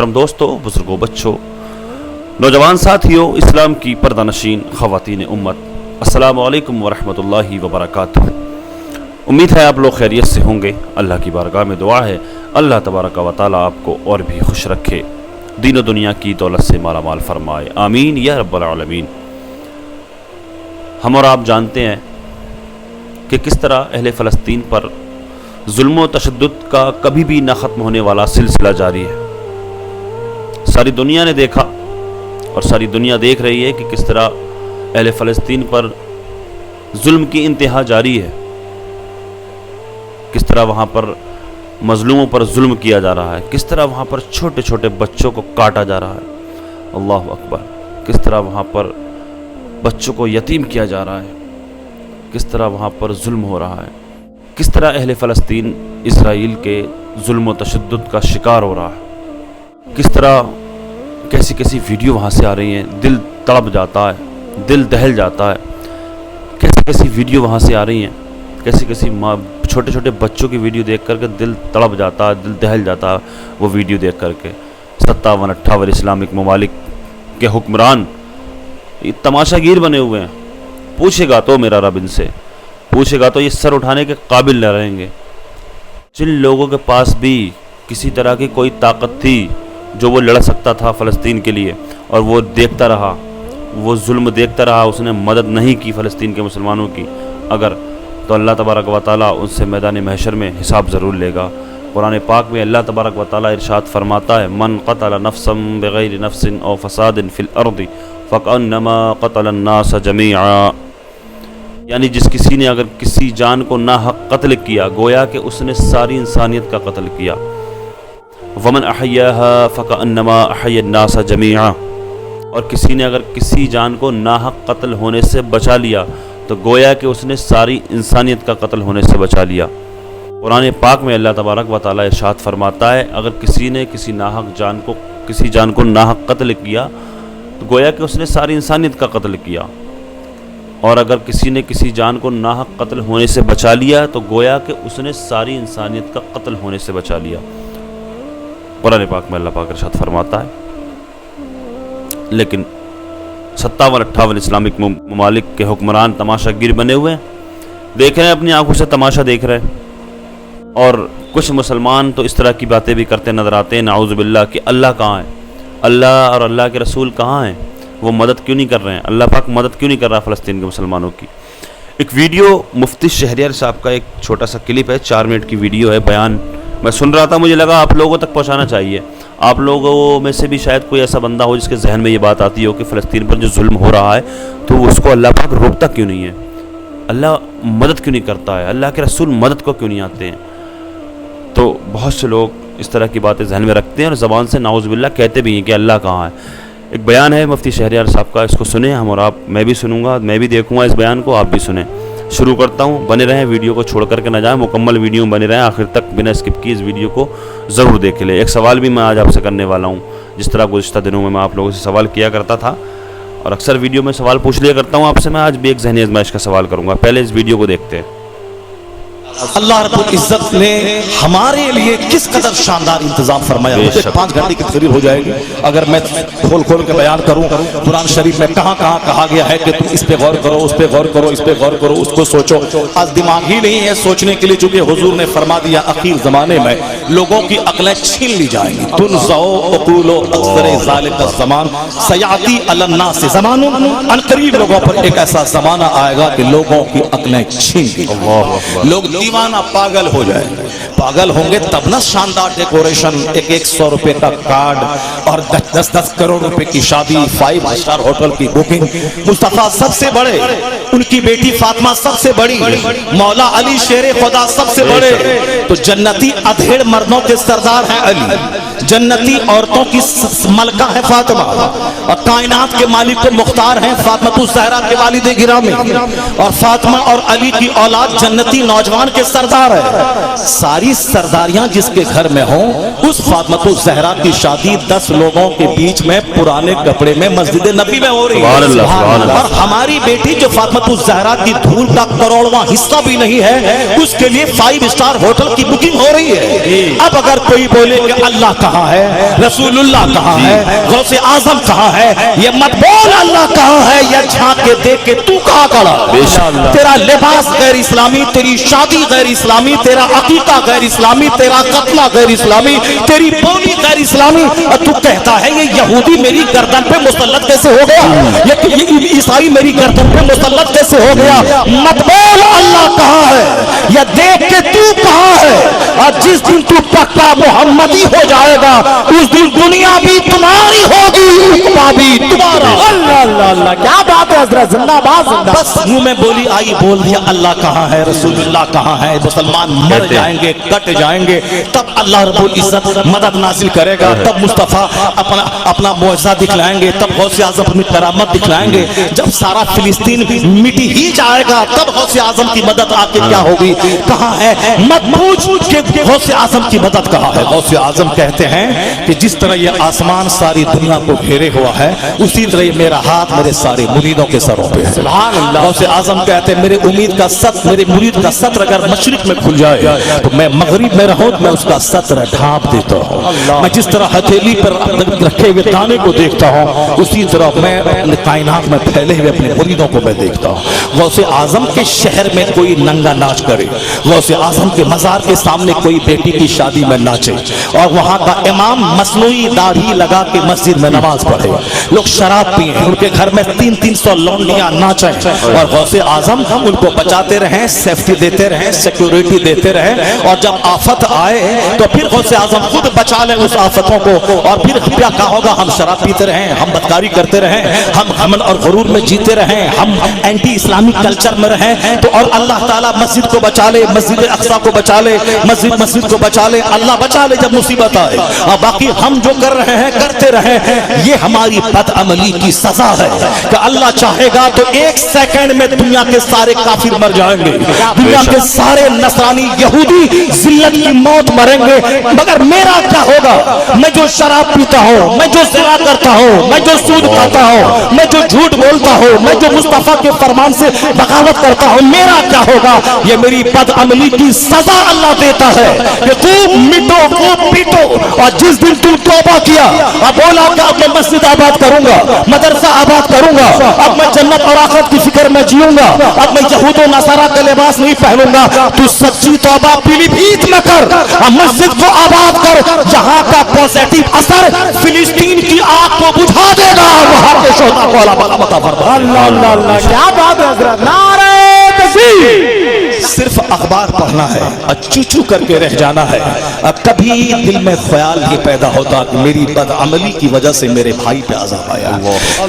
मोहतरम दोस्तों, बुजुर्गों, बच्चों, नौजवान साथियों, इस्लाम की पर्दानशीन ख़वातीन उम्मत, अस्सलामु अलैकुम वरहमतुल्लाहि वबरकातुहू। उम्मीद है आप लोग खैरियत से होंगे। अल्लाह की बारगाह में दुआ है अल्लाह तबारक व तआला आपको और भी खुश रखे, दीन और दुनिया की दौलत से माला माल फरमाए, आमीन या रब्बल आलमीन। हम और आप जानते हैं कि किस तरह अहले फ़लस्तीन पर जुल्म व तशद्दुद का कभी भी न ख़त्म होने वाला सिलसिला जारी है। सारी दुनिया ने देखा और सारी दुनिया देख रही है कि किस तरह अहले फ़लस्तीन पर जुल्म की इंतहा जारी है, किस तरह वहाँ पर मज़लूमों पर जुल्म किया जा रहा है, किस तरह वहाँ पर छोटे छोटे बच्चों को काटा जा रहा है। अल्लाह अकबर। किस तरह वहाँ पर बच्चों को यतीम किया जा रहा है, किस तरह वहाँ पर जुल्म हो रहा है, किस तरह अहले फ़लस्तीन इसराइल के जुल्म व तशद्दुद का शिकार हो रहा है, किस तरह कैसी कैसी वीडियो वहाँ से आ रही हैं, दिल तड़प जाता है, दिल दहल जाता है। कैसी कैसी वीडियो वहाँ से आ रही हैं, कैसी कैसी छोटे छोटे बच्चों की वीडियो देख करके दिल तड़प जाता है, दिल दहल जाता है वो वीडियो देख करके। 57-58 इस्लामिक ममालिक के हुक्मरान ये तमाशागीर बने हुए हैं। पूछेगा तो मेरा रब इनसे, पूछेगा तो ये सर उठाने के काबिल न रहेंगे। जिन लोगों के पास भी किसी तरह की कोई ताकत थी जो वो लड़ सकता था फ़लस्तीन के लिए, और वो देखता रहा, वो जुल्म देखता रहा, उसने मदद नहीं की फ़लस्तीन के मुसलमानों की, अगर तो अल्लाह तबारक व तआला उनसे मैदान महशर में हिसाब ज़रूर लेगा। कुरान पाक में अल्लाह तबारक व तआला इरशाद फरमाता है, मन क़तल नफ्सन बिग़ैरि नफ्सिन औ फ़सादिन फ़िल अर्दि फ़कअन्नमा क़तल अन्नास जमीआ। यानी जिस किसी ने अगर किसी जान को नाहक कत्ल किया, गोया कि उसने सारी इंसानियत का कत्ल किया। वमन अहय्याहा फ़कअन्नमा अहय्या अन्नास जमीआ। और किसी ने अगर किसी जान को नाहक कत्ल होने से बचा लिया तो गोया कि उसने सारी इंसानियत का कत्ल होने से बचा लिया। कुरान पाक में अल्लाह तबारक व तआला इरशाद फरमाता है, अगर किसी ने किसी जान को नाहक कत्ल किया तो गोया कि उसने सारी इंसानियत का कत्ल किया, और अगर किसी ने किसी जान को नाहक कत्ल होने से बचा लिया तो गोया कि उसने सारी इंसानियत का कत्ल होने से बचा लिया। कुरान पाक में अल्लाह पाक इरशाद फरमाता है। लेकिन 57-58 इस्लामिक ममालिक के हुक्मरान तमाशागीर बने हुए हैं, देख रहे हैं, अपनी आंखों से तमाशा देख रहे हैं। और कुछ मुसलमान तो इस तरह की बातें भी करते नज़र आते हैं, नाऊज़ु बिल्लाह, कि अल्लाह कहाँ है, अल्लाह और अल्लाह के रसूल कहाँ हैं, वो मदद क्यों नहीं कर रहे हैं, अल्लाह पाक मदद क्यों नहीं कर रहा फ़लस्तीन के मुसलमानों की। एक वीडियो मुफ्ती शहरियार साहब का एक छोटा सा क्लिप है, 4 मिनट की वीडियो है, बयान मैं सुन रहा था, मुझे लगा आप लोगों तक पहुँचाना चाहिए। आप लोगों में से भी शायद कोई ऐसा बंदा हो जिसके जहन में ये बात आती हो कि फ़लस्तीन पर जो जुल्म हो रहा है तो उसको अल्लाह पाक रोकता क्यों नहीं है, अल्लाह मदद क्यों नहीं करता है, अल्लाह के रसूल मदद को क्यों नहीं आते हैं। तो बहुत से लोग इस तरह की बातें जहन में रखते हैं और ज़बान से नाउज़ बिल्लाह कहते भी हैं कि अल्लाह कहाँ है। एक बयान है मुफ्ती शहरियार साहब का, इसको सुने हम और आप, मैं भी सुनूंगा, मैं भी देखूंगा इस बयान को, आप भी सुने। शुरू करता हूँ, बने रहें, वीडियो को छोड़ करके ना जाएं, मुकम्मल वीडियो में बने रहें, आखिर तक बिना स्किप किए इस वीडियो को ज़रूर देख लें। एक सवाल भी मैं आज आपसे करने वाला हूँ, जिस तरह गुज़िश्ता दिनों में मैं आप लोगों से सवाल किया करता था और अक्सर वीडियो में सवाल पूछ लिया करता हूँ आपसे, मैं आज भी एक ज़हनी आज़माइश का सवाल करूँगा। पहले इस वीडियो को देखते हैं। अल्लाह रब्बुल इज्जत ने हमारे लिए किस कदर शानदार इंतजाम फरमाया। मुझे 5 घंटे की तकरीर हो जाएगी अगर मैं खोल खोल के बयान करूं। कुरान शरीफ में कहां कहां कहा गया है कि तुम इस पे गौर करो, उस पे गौर करो, इस पे गौर करो, उसको सोचो। आज दिमाग ही नहीं है सोचने के लिए, चूंकि हुजूर ने फरमा दिया अखीर जमाने में लोगों की अक्लें छीन ली जाएंगी। तुनज़अ उक़ूलु अक्सर ज़ालिका ज़मान सयाती अलन्नास ज़मानुन, अनकरीब लोगों पर एक ऐसा जमाना आएगा कि लोगों की अक्लें छीन ली जाएंगी, लोग दीवाना पागल हो जाएंगे। पागल होंगे तब ना शानदार डेकोरेशन, 100 रुपए का कार्ड और 10-10 करोड़ रुपए की शादी, 5 स्टार होटल की बुकिंग। मुस्तफा सबसे बड़े, उनकी बेटी फातिमा सबसे बड़ी, मौला अली शेरे खुदा सबसे बड़े। तो जन्नती अधेड़ मर्दों के सरदार हैं अली, जन्नती औरतों की मलका है फातिमा, और कायनात के मालिक को मुख्तार हैं फातिमा ज़हरा के वालिद गिरामी। और फातिमा और अली की औलाद जन्नती नौजवान के सरदार है। सारी सरदारियां जिसके घर में हो, उस फातिमा ज़हरा की शादी 10 लोगों के बीच में पुराने कपड़े में मस्जिद नबी में हो रही है। और हमारी बेटी जो फातिमा फातिमा ज़हरा की धूल का करोड़वां हिस्सा भी नहीं है, उसके लिए 5 स्टार होटल की बुकिंग हो रही है। अब अगर कोई बोले कि अल्लाह कहाँ है, रसूलुल्लाह कहाँ है, गौसे आजम कहाँ है, ये मत बोल अल्लाह कहाँ है, या झांक के देख के तू कहाँ खड़ा। तेरा लिबास गैर इस्लामी, तेरी शादी गैर इस्लामी, तेरा अकीका गैर इस्लामी, तेरा कत्ला गैर इस्लामी, तेरी बोली गैर इस्लामी, और तू कहता है ये यहूदी मेरी गर्दन पे मुसल्लत कैसे हो गया, ये ईसाई मेरी गर्दन पे मुसल्लत कैसे हो गया। मत बोल अल्लाह कहाँ है, या देख के तू कहाँ है। और जिस दिन तू पक्का मोहम्मदी हो जाएगा उस दिन दुनिया भी तुम्हारी होगी, उकबा भी तुम्हारा। अल्लाह अल्लाह अल्लाह, क्या बात है हज़रत, जिंदाबाद जिंदाबाद। बस मुंह में बोली आई, बोल दिया अल्लाह कहाँ है, रसूलुल्लाह कहाँ है, मुसलमान मर जाएंगे, कट जाएंगे, तब अल्लाह रब्बुल इज्जत मदद नाजिल करेगा, तब मुस्तफ़ा अपना मुआज़ा दिखलाएंगे, तब गौसे आज़म अपनी करामत दिखलाएंगे। जब सारा फिलिस्तीन मिटी ही जाएगा तब गौसे आज़म की मदद आके क्या होगी, कहाँ है। मत पूछ के गौसे आज़म की मदद कहाँ है। गौसे आज़म कहते हैं कि जिस तरह ये आसमान सारी दुनिया को घेरे हुआ है, उसी तरह मेरा हाथ मेरे सारे मुरीदों के सरों पे है। सुभान अल्लाह। गौसे आज़म कहते हैं मेरे उम्मीद का सत्र, मेरे मुरीद का सत्र अगर मशरिक में खुल जाए तो मैं मगरिब में रहूं, मैं उसका सत्र ढांप देता हूं। मैं जिस तरह हथेली पर रखे हुए दाने को देखता हूं, उसी तरह मैं अपने कायनात में फैले हुए अपने मुरीदों को मैं देखता हूं। गौसे आज़म के शहर में कोई नंगा नाच करे, गौसे आज़म के मज़ार के सामने कोई बेटी की शादी में नाचे, और वहाँ का इमाम मसनूई दाढ़ी लगा के मस्जिद में नमाज पढ़े, लोग शराब पिए, उनके घर में 300 लौंडियां नाचें, और गौसे आज़म उनको बचाते रहें, सेफ्टी देते रहें, सिक्योरिटी देते रहें, और जब आफत आए तो फिर गौसे आज़म खुद बचा लें उस आफतों को। और फिर क्या कहा होगा, हम शराब पीते रहें, हम बदकारी करते रहें, हम घमंड और गुरूर में जीते रहें, हम एंटी इस्लामिक कल्चर में रहें, तो और अल्लाह ताला मस्जिद को बचा ले, मस्जिद अक्सा को बचा ले, मस्जिद को बचा ले, अल्लाह बचा ले जब मुसीबत आए। और बाकी हम जो कर रहे हैं करते रहे हैं, ये हमारी बदअमली की सजा है कि अल्लाह चाहेगा तो 1 सेकंड में दुनिया के सारे काफिर मर जाएंगे, दुनिया के सारे नसरानी यहूदी जिल्लत की मौत मरेंगे, मगर मेरा क्या होगा। मैं जो शराब पीता हूँ, मैं जो ज़िना करता हूँ, मैं जो सूद खाता हूँ, मैं जो झूठ बोलता हूँ, मैं जो मुस्तफा के फरमान से बगावत करता हूँ, मेरा क्या होगा। ये मेरी बदअमली की सजा अल्लाह देता है कि खूब मिटो, खूब पीटो, और जिस दिन तुम तौबा किया और बोला कि अब मैं मस्जिद आबाद करूंगा, मदरसा आबाद करूंगा, अब मैं जन्नत और आखिरत की फिक्र में जीऊंगा, अब मैं यहूद और नसारा का लिबास नहीं पहनूंगा, तू सच्ची तौबा पीलीभीत में कर और मस्जिद को आबाद कर, जहां का पॉजिटिव असर फिलिस्तीन की आग को बुझा देगा, वहां के शोधा को अल्लाह अल्लाह। क्या बात है हज़रत, नारे तकबीर। सिर्फ अखबार पढ़ना है और चूचू करके रह जाना है। कभी दिल में ख्याल ये पैदा होता कि मेरी बदअमली की वजह से मेरे भाई पे अज़ाब आया,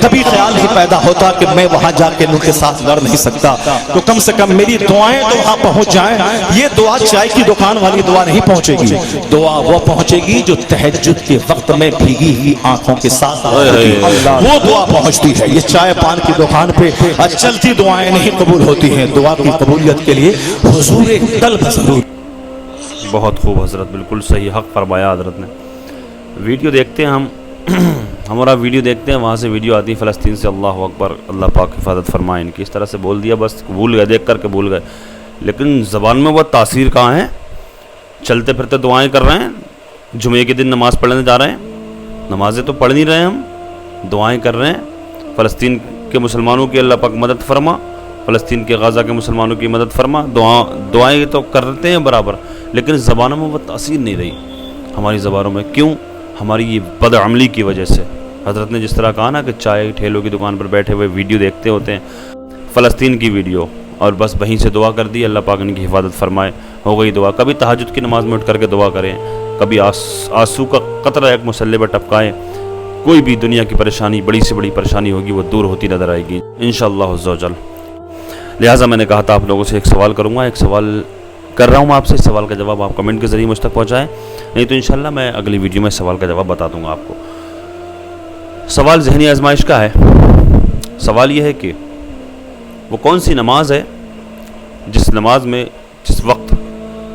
कभी ख्याल ये पैदा होता कि मैं वहां जाके उनके साथ लड़ नहीं सकता, तो कम से कम मेरी दुआएं तो वहां पहुंच जाएं। ये दुआ चाय की दुकान वाली दुआ नहीं पहुंचेगी, दुआ वो पहुंचेगी जो तहज्जुद के वक्त में भीगी हुई आंखों के साथ वो दुआ पहुंचती है। ये चाय पान की दुकान पे चलती दुआएं नहीं कबूल होती हैं, दुआ की कबूलियत के लिए हुजूर कल्ब जरूर। बहुत खूब हज़रत, बिल्कुल सही हक़ फरमाया हज़रत ने। वीडियो देखते हैं हम हमारा वीडियो देखते हैं, वहाँ से वीडियो आती है फ़लस्तीन से, अल्लाह अकबर, अल्लाह पाक हिफाजत फरमाए इनकी। इस तरह से बोल दिया, बस भूल गए, देख करके भूल गए, लेकिन ज़बान में वो तासीर कहाँ है। चलते फिरते दुआएं कर रहे हैं, जुमे के दिन नमाज़ पढ़ने जा रहे हैं, नमाज़ें तो पढ़ नहीं रहे हम, दुआएं कर रहे हैं। फ़लस्तीन के मुसलमानों की अल्लाह पाक मदद फरमा, फ़लस्तीन के गाज़ा के मुसलमानों की मदद फरमा, दुआएं तो करते हैं बराबर, लेकिन ज़बानों में वो तासीर नहीं रही हमारी ज़बानों में। क्यों? हमारी ये बदअमली की वजह से। हज़रत ने जिस तरह कहा ना कि चाय ठेलों की दुकान पर बैठे हुए वीडियो देखते होते हैं, फ़लस्तीन की वीडियो, और बस वहीं से दुआ कर दी, अल्लाह पाक इनकी हिफाजत फरमाए, हो गई दुआ। कभी तहज्जुद की नमाज़ में उठ करके दुआ करें, कभी आंसू का कतरा एक मुसल्ले पर टपकाएँ, कोई भी दुनिया की परेशानी, बड़ी से बड़ी परेशानी होगी, वो दूर होती नज़र आएगी इंशाअल्लाह अज़्ज़ा व जल। लिहाजा मैंने कहा था आप लोगों से एक सवाल करूँगा, एक सवाल कर रहा हूँ मैं आपसे, इस सवाल का जवाब आप कमेंट के ज़रिए मुझ तक पहुँचाएँ, नहीं तो इंशाअल्लाह मैं अगली वीडियो में सवाल का जवाब बता दूँगा आपको। सवाल ज़हनी आजमाइश का है। सवाल ये है कि वो कौन सी नमाज है जिस नमाज में, जिस वक्त,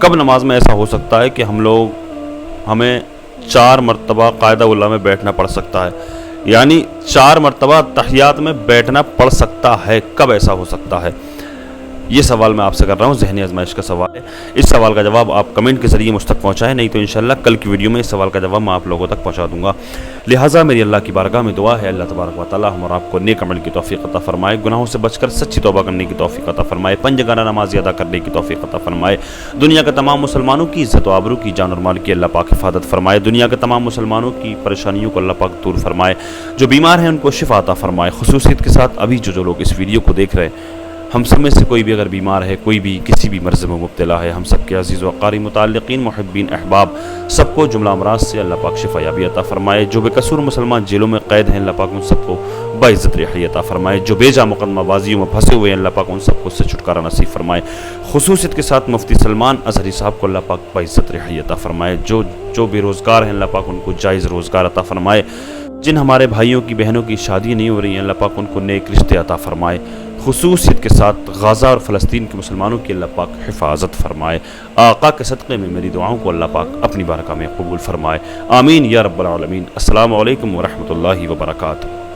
कब नमाज में ऐसा हो सकता है कि हमें 4 मरतबा कायदा उल्ला में बैठना पड़ सकता है, یعنی 4 مرتبہ تحیات میں بیٹھنا پڑ سکتا ہے، کب ایسا ہو سکتا ہے؟ یہ سوال میں آپ سے کر رہا ہوں، ذہنی آزمائش کا سوال ہے۔ اس سوال کا جواب آپ کمنٹ کے ذریعے مجھ تک پہنچائیں، نہیں تو انشاءاللہ کل کی ویڈیو میں اس سوال کا جواب میں آپ لوگوں تک پہنچا دوں گا۔ لہٰذا میری اللہ کی بارگاہ میں دعا ہے، اللہ تبارک و تعالیٰ ہم اور آپ کو نیک عمل کی توفیق عطا فرمائے، گناہوں سے بچ کر سچی توبہ کرنے کی توفیق عطا فرمائے، 5 جگانہ نماز ادا کرنے کی توفیق عطا فرمائے، دنیا کے تمام مسلمانوں کی عزت و آبرو کی، جان اور مال کی اللہ پاک حفاظت فرمائے، دنیا کے تمام مسلمانوں کی پریشانیوں کو اللہ پاک دور فرمائے، جو بیمار ہیں ان کو شفا عطا فرمائے۔ خصوصیت کے ساتھ ابھی جو لوگ اس ویڈیو کو دیکھ رہے ہیں، ہم سب میں سے کوئی بھی اگر بیمار ہے، کوئی بھی کسی بھی مرض میں مبتلا ہے، ہم سب کے عزیز و اقارب، متعلقین، محبین، احباب، سب کو جملہ امراض سے اللہ پاک شفا یابی عطا فرمائے۔ جو بے قصور مسلمان جیلوں میں قید ہیں، اللہ پاک ان سب کو باعزت رہائی عطا فرمائے۔ جو بے جا مقدمہ بازیوں میں پھنسے ہوئے ہیں، اللہ پاک ان سب کو اس سے چھٹکارا نصیب فرمائے۔ خصوصیت کے ساتھ مفتی سلمان اظہری صاحب کو اللہ پاک باعزت رہائی عطا فرمائے۔ جو بے روزگار ہیں، اللہ پاک ان کو جائز روزگار عطا فرمائے۔ جن ہمارے بھائیوں کی بہنوں کی شادی نہیں ہو رہی ہیں، اللہ پاک ان کو نیک رشتے عطا فرمائے۔ خصوصیت کے ساتھ غزہ اور فلسطین کے مسلمانوں کی اللہ پاک حفاظت فرمائے۔ آقا کے صدقے میں میری دعاؤں کو اللہ پاک اپنی بارگاہ میں قبول فرمائے، آمین یا رب العالمین۔ السلام علیکم ورحمۃ اللہ وبرکاتہ۔